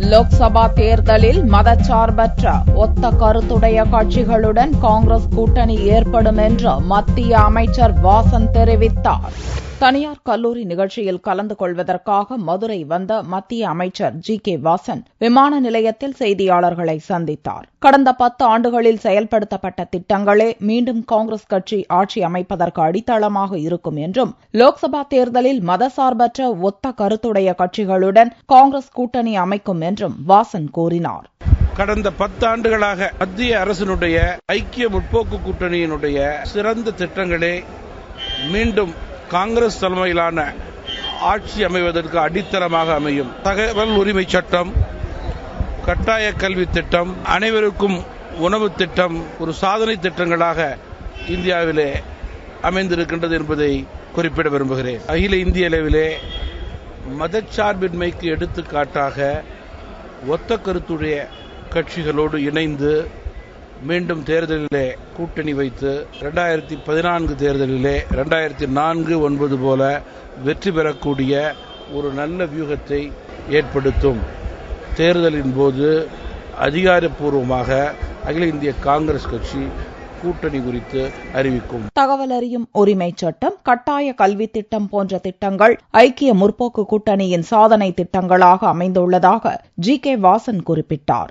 லோக்சபா தேர்தலில் மதச்சார்பற்ற ஒத்த கருத்துடைய கட்சிகளுடன் காங்கிரஸ் கூட்டணி ஏற்படும் என்று மத்திய அமைச்சர் வாசன் தெரிவித்தார். தனியார் கல்லூரி நிகழ்ச்சியில் கலந்து கொள்வதற்காக மதுரை வந்த மத்திய அமைச்சர் ஜி.கே. வாசன் விமான நிலையத்தில் செய்தியாளர்களை சந்தித்தார். கடந்த 10 ஆண்டுகளில் செயல்படுத்தப்பட்ட திட்டங்களே மீண்டும் காங்கிரஸ் கட்சி ஆட்சி அமைப்பதற்கு அடித்தளமாக இருக்கும் என்றும், லோக்சபா தேர்தலில் மதசார்பற்ற ஒத்த கருத்துடைய கட்சிகளுடன் காங்கிரஸ் கூட்டணி அமைக்கும் என்றும் வாசன் கூறினார். கடந்த 10 ஆண்டுகளாக மத்திய அரசினுடைய ஐக்கிய முற்போக்கு கூட்டணியினுடைய சிறந்த திட்டங்களே மீண்டும் காங்கிரஸ் தலைமையிலான ஆட்சி அமைவதற்கு அடித்தளமாக அமையும். தகவல் உரிமை சட்டம், கட்டாய கல்வி திட்டம், அனைவருக்கும் உணவு திட்டம் ஒரு சாதனை திட்டங்களாக இந்தியாவிலே அமைந்திருக்கின்றது என்பதை குறிப்பிட விரும்புகிறேன். அகில இந்திய அளவிலே மதச்சார்பின்மைக்கு எடுத்துக்காட்டாக ஒத்த கருத்துடைய கட்சிகளோடு இணைந்து மீண்டும் தேர்தலிலே கூட்டணி வைத்து 2014 தேர்தலிலே 2004-9 போல வெற்றி பெறக்கூடிய ஒரு நல்ல வியூகத்தை ஏற்படுத்தும். தேர்தலின் போது அதிகாரப்பூர்வமாக அகில இந்திய காங்கிரஸ் கட்சி கூட்டணி குறித்து அறிவிக்கும். தகவல் அறியும் உரிமை சட்டம், கட்டாய கல்வி திட்டம் போன்ற திட்டங்கள் ஐக்கிய முற்போக்கு கூட்டணியின் சாதனை திட்டங்களாக அமைந்துள்ளதாக ஜி.கே. வாசன் குறிப்பிட்டார்.